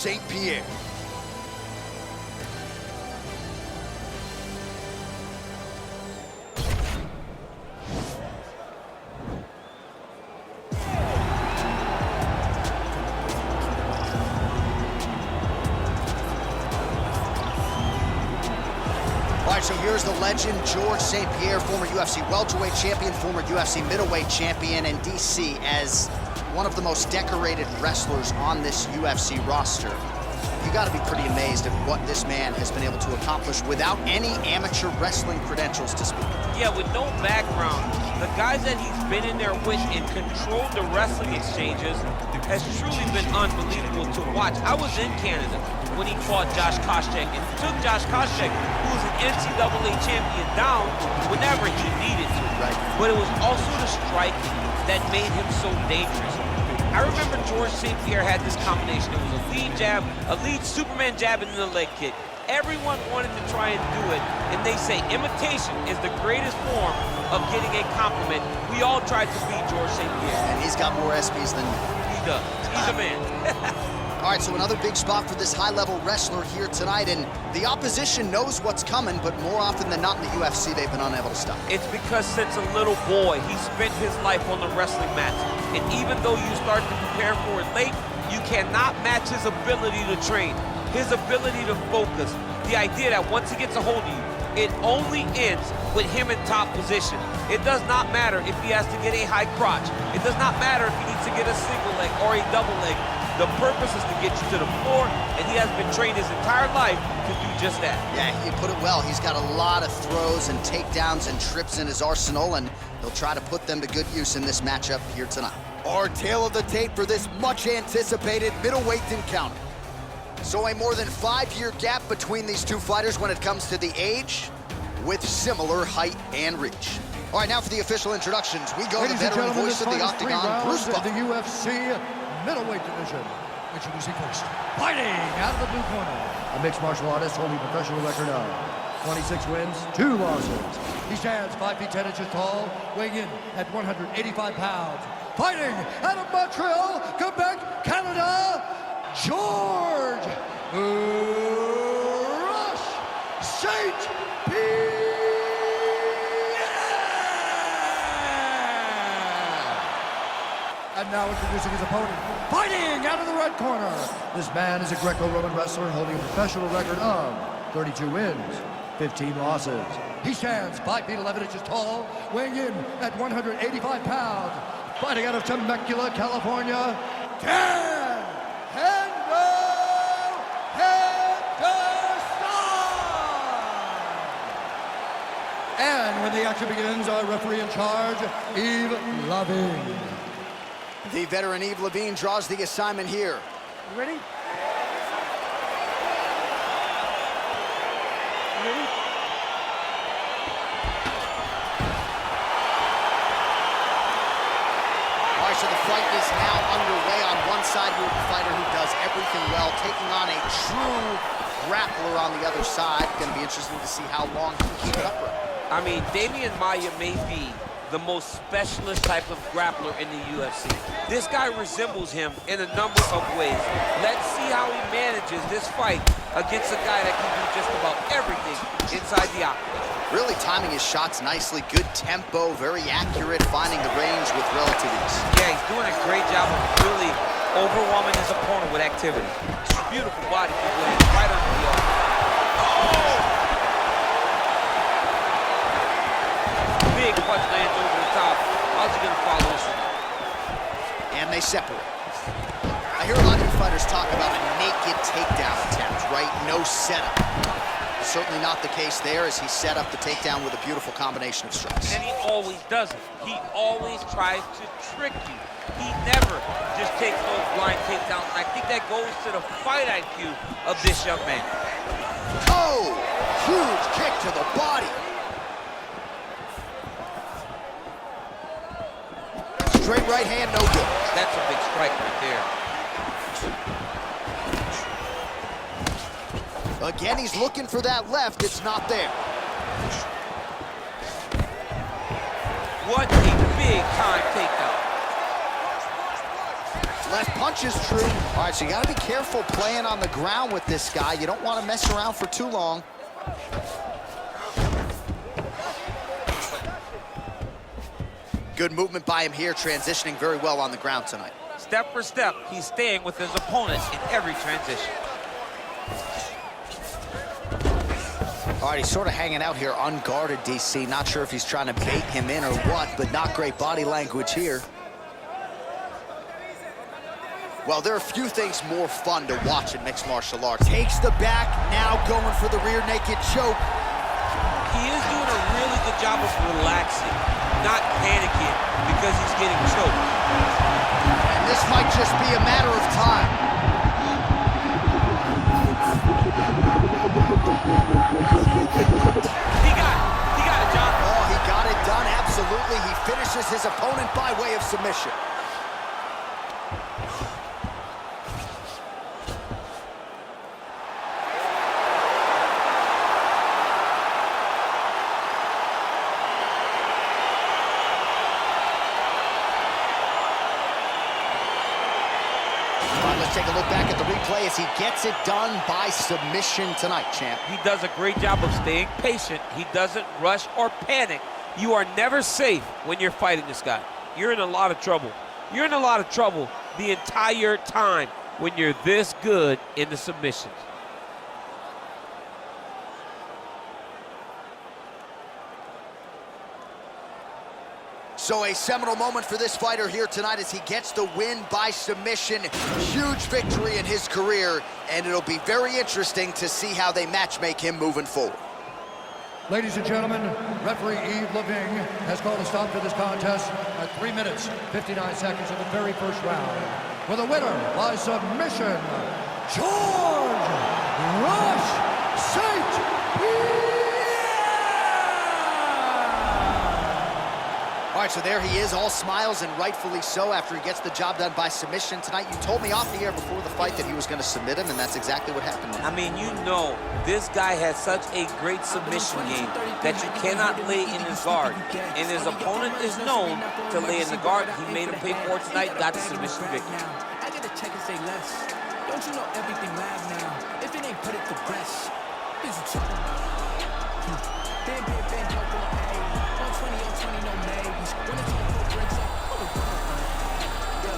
ST-PIERRE. All right, so here's the legend, George St-Pierre, former UFC welterweight champion, former UFC middleweight champion, and DC as one of the most decorated wrestlers on this UFC roster. You gotta be pretty amazed at what this man has been able to accomplish without any amateur wrestling credentials to speak. Yeah, with no background, the guys that he's been in there with and controlled the wrestling exchanges has truly been unbelievable to watch. I was in Canada when he fought Josh Koscheck and took Josh Koscheck, who was an NCAA champion, down whenever he needed to. Right. But it was also the striking that made him so dangerous. I remember George St-Pierre had this combination. It was a lead jab, a lead Superman jab, and then a leg kick. Everyone wanted to try and do it, and they say imitation is the greatest form of getting a compliment. We all tried to beat George St-Pierre. And he's got more SPs than He does. He's a man. All right, so another big spot for this high-level wrestler here tonight, and the opposition knows what's coming, but more often than not in the UFC, they've been unable to stop. It's because since a little boy, he spent his life on the wrestling mats. And even though you start to prepare for it late, you cannot match his ability to train, his ability to focus. The idea that once he gets a hold of you, it only ends with him in top position. It does not matter if he has to get a high crotch. It does not matter if he needs to get a single leg or a double leg. The purpose is to get you to the floor, and he has been trained his entire life to do just that. Yeah, you put it well. He's got a lot of throws and takedowns and trips in his arsenal, and he'll try to put them to good use in this matchup here tonight. Our tale of the tape for this much-anticipated middleweight encounter. So a more than 5-year gap between these two fighters when it comes to the age, with similar height and reach. All right, now for the official introductions. We go to the veteran voice of the Octagon, Bruce Buffer. The UFC middleweight division. Introducing first, fighting out of the blue corner, a mixed martial artist holding a professional record of 26 wins, 2 losses. He stands 5 feet 10 inches tall, weighing in at 185 pounds. Fighting out of Montreal, Quebec, Canada, George Rush St-Pierre. And now introducing his opponent, fighting out of the red corner. This man is a Greco-Roman wrestler holding a professional record of 32 wins, 15 losses. He stands 5 feet 11 inches tall, weighing in at 185 pounds. Fighting out of Temecula, California, Dan Henderson! And when the action begins, our referee in charge, Yves Lavigne. The veteran Yves Lavigne draws the assignment here. You ready? You ready? All right, so the fight is now underway. On one side, you have a fighter who does everything well, taking on a true grappler on the other side. Going to be interesting to see how long he can keep it upright. I mean, Damian Maia may be the most specialist type of grappler in the UFC. This guy resembles him in a number of ways. Let's see how he manages this fight against a guy that can do just about everything inside the octagon. Really timing his shots nicely, good tempo, very accurate, finding the range with relative ease. Yeah, he's doing a great job of really overwhelming his opponent with activity. It's a beautiful body kick right under the arm. Big punch lands over the top. How's he gonna follow this one? And they separate. I hear a lot of you fighters talk about a naked takedown attempt, right? No setup. Certainly not the case there, as he set up the takedown with a beautiful combination of strikes. And he always does it. He always tries to trick you. He never just takes those blind takedowns. And I think that goes to the fight IQ of this young man. Oh, huge kick to the body. Straight right hand, no good. That's a big strike right there. Again, he's looking for that left. It's not there. What a big time takedown. Left punch is true. All right, so you got to be careful playing on the ground with this guy. You don't want to mess around for too long. Good movement by him here, transitioning very well on the ground tonight. Step for step, he's staying with his opponent in every transition. All right, he's sort of hanging out here unguarded, DC. Not sure if he's trying to bait him in or what, but not great body language here. Well, there are a few things more fun to watch in mixed martial arts. Takes the back, now going for the rear naked choke. He is doing a really good job of relaxing, not panicking because he's getting choked. And this might just be a matter of time. He got it, John. Oh, he got it done, absolutely. He finishes his opponent by way of submission. Let's take a look back at the replay as he gets it done by submission tonight, champ. He does a great job of staying patient. He doesn't rush or panic. You are never safe when you're fighting this guy. You're in a lot of trouble. You're in a lot of trouble the entire time when you're this good in the submissions. So a seminal moment for this fighter here tonight as he gets the win by submission. Huge victory in his career, and it'll be very interesting to see how they match-make him moving forward. Ladies and gentlemen, referee Yves Leving has called a stop to this contest at 3 minutes, 59 seconds of the very first round. For the winner by submission, George Rush St-Pierre! All right, so there he is, all smiles, and rightfully so after he gets the job done by submission tonight. You told me off the air before the fight that he was going to submit him, and that's exactly what happened. I mean, you know, this guy has such a great submission game that you cannot lay in his guard. And his opponent is known to lay in the guard. He made him pay for it tonight, got the submission victory. I get a check and say less. Don't you know everything live now?